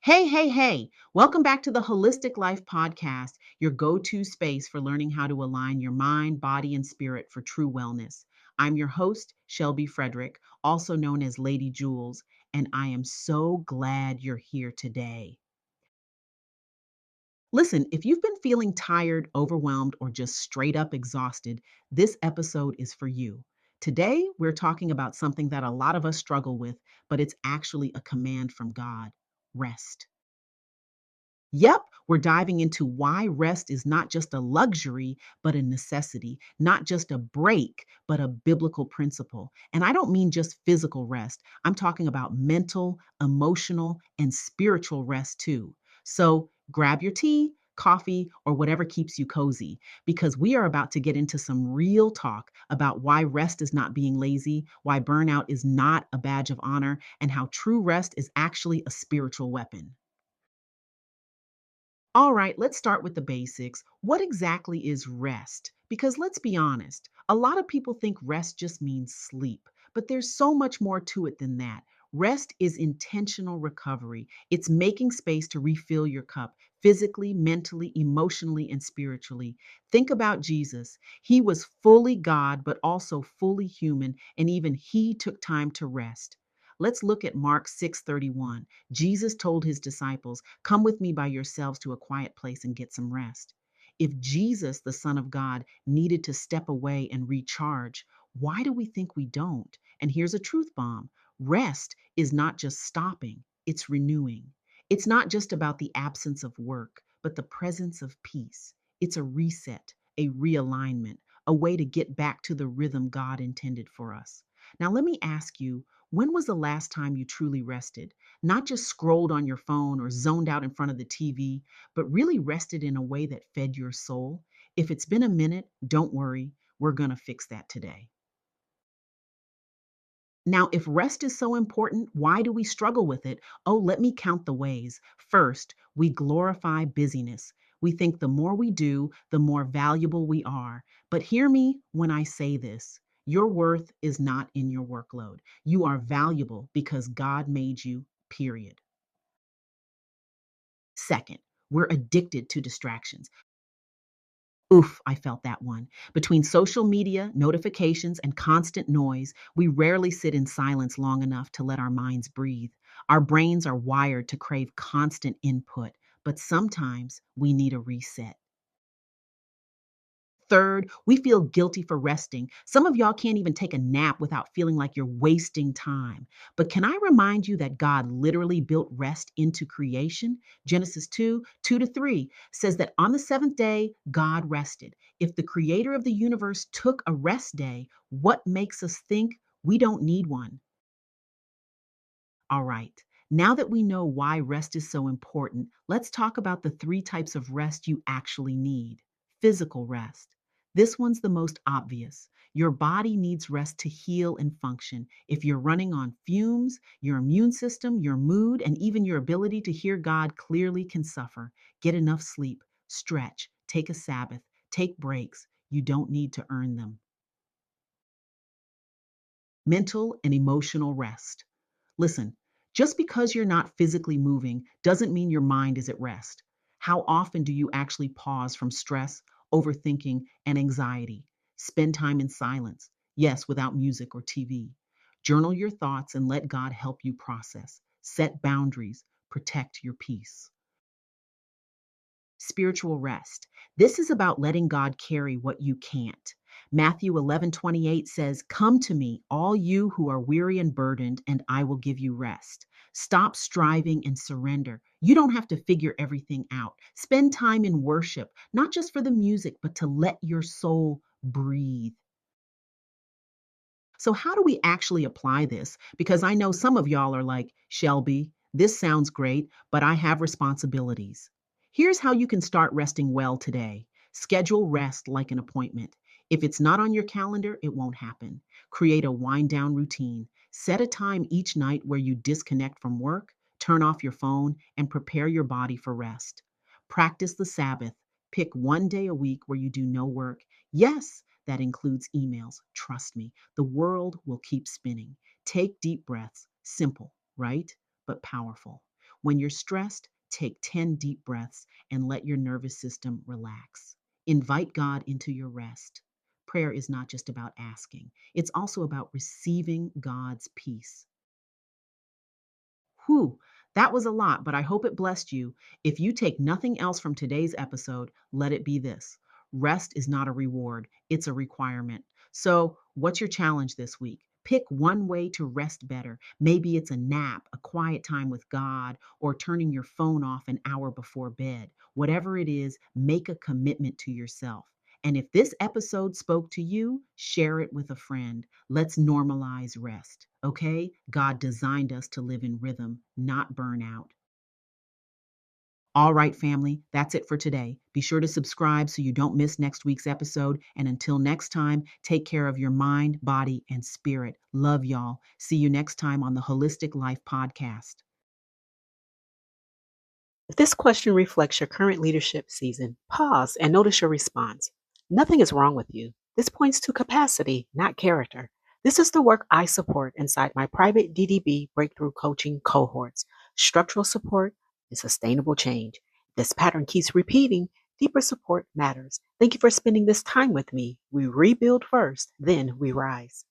Hey, hey, hey. Welcome back to the Holistic Life Podcast, your go to space for learning how to align your mind, body, and spirit for true wellness. I'm your host, Shelby Frederick, also known as Lady Jules, and I am so glad you're here today. Listen, if you've been feeling tired, overwhelmed, or just straight up exhausted, this episode is for you. Today, we're talking about something that a lot of us struggle with, but it's actually a command from God: rest. Yep, we're diving into why rest is not just a luxury, but a necessity, not just a break, but a biblical principle. And I don't mean just physical rest, I'm talking about mental, emotional, and spiritual rest too. So grab your tea, coffee, or whatever keeps you cozy, because we are about to get into some real talk about why rest is not being lazy, why burnout is not a badge of honor, and how true rest is actually a spiritual weapon. All right, let's start with the basics. What exactly is rest? Because let's be honest, a lot of people think rest just means sleep, but there's so much more to it than that. Rest is intentional recovery. It's making space to refill your cup physically, mentally, emotionally, and spiritually. Think about Jesus. He was fully God, but also fully human, and even he took time to rest. Let's look at Mark 6:31. Jesus told his disciples, "Come with me by yourselves to a quiet place and get some rest." If Jesus, the Son of God, needed to step away and recharge, why do we think we don't? And here's a truth bomb: rest is not just stopping, it's renewing. It's not just about the absence of work, but the presence of peace. It's a reset, a realignment, a way to get back to the rhythm God intended for us. Now, let me ask you, when was the last time you truly rested? Not just scrolled on your phone or zoned out in front of the TV, but really rested in a way that fed your soul? If it's been a minute, don't worry, we're going to fix that today. Now, if rest is so important, why do we struggle with it? Oh, let me count the ways. First, we glorify busyness. We think the more we do, the more valuable we are. But hear me when I say this: your worth is not in your workload. You are valuable because God made you, period. Second, we're addicted to distractions. Oof, I felt that one. Between social media, notifications, and constant noise, we rarely sit in silence long enough to let our minds breathe. Our brains are wired to crave constant input, but sometimes we need a reset. Third, we feel guilty for resting. Some of y'all can't even take a nap without feeling like you're wasting time. But can I remind you that God literally built rest into creation? Genesis 2 2 to 3 says that on the seventh day, God rested. If the creator of the universe took a rest day, what makes us think we don't need one? All right. Now that we know why rest is so important, let's talk about the three types of rest you actually need. Physical rest. This one's the most obvious. Your body needs rest to heal and function. If you're running on fumes, your immune system, your mood, and even your ability to hear God clearly can suffer. Get enough sleep, stretch, take a Sabbath, take breaks. You don't need to earn them. Mental and emotional rest. Listen, just because you're not physically moving doesn't mean your mind is at rest. How often do you actually pause from stress, overthinking, and anxiety? Spend time in silence, yes, without music or TV. Journal your thoughts and let God help you process. Set boundaries, protect your peace. Spiritual rest. This is about letting God carry what you can't. Matthew 11:28 says, "Come to me, all you who are weary and burdened, and I will give you rest." Stop striving and surrender. You don't have to figure everything out. Spend time in worship, not just for the music, but to let your soul breathe. So, how do we actually apply this? Because I know some of y'all are like, "Shelby, this sounds great, but I have responsibilities." Here's how you can start resting well today. Schedule rest like an appointment. If it's not on your calendar, it won't happen. Create a wind down routine. Set a time each night where you disconnect from work, turn off your phone, and prepare your body for rest. Practice the Sabbath. Pick one day a week where you do no work. Yes, that includes emails. Trust me, the world will keep spinning. Take deep breaths. Simple, right? But powerful. When you're stressed, take 10 deep breaths and let your nervous system relax. Invite God into your rest. Prayer is not just about asking, it's also about receiving God's peace. Whew, that was a lot, but I hope it blessed you. If you take nothing else from today's episode, let it be this: rest is not a reward, it's a requirement. So, what's your challenge this week? Pick one way to rest better. Maybe it's a nap, a quiet time with God, or turning your phone off an hour before bed. Whatever it is, make a commitment to yourself. And if this episode spoke to you, share it with a friend. Let's normalize rest, okay? God designed us to live in rhythm, not burnout. All right, family, that's it for today. Be sure to subscribe so you don't miss next week's episode. And until next time, take care of your mind, body, and spirit. Love y'all. See you next time on the Holistic Life Podcast. If this question reflects your current leadership season, pause and notice your response. Nothing is wrong with you. This points to capacity, not character. This is the work I support inside my private DDB breakthrough coaching cohorts: structural support and sustainable change. If this pattern keeps repeating, deeper support matters. Thank you for spending this time with me. We rebuild first, then we rise.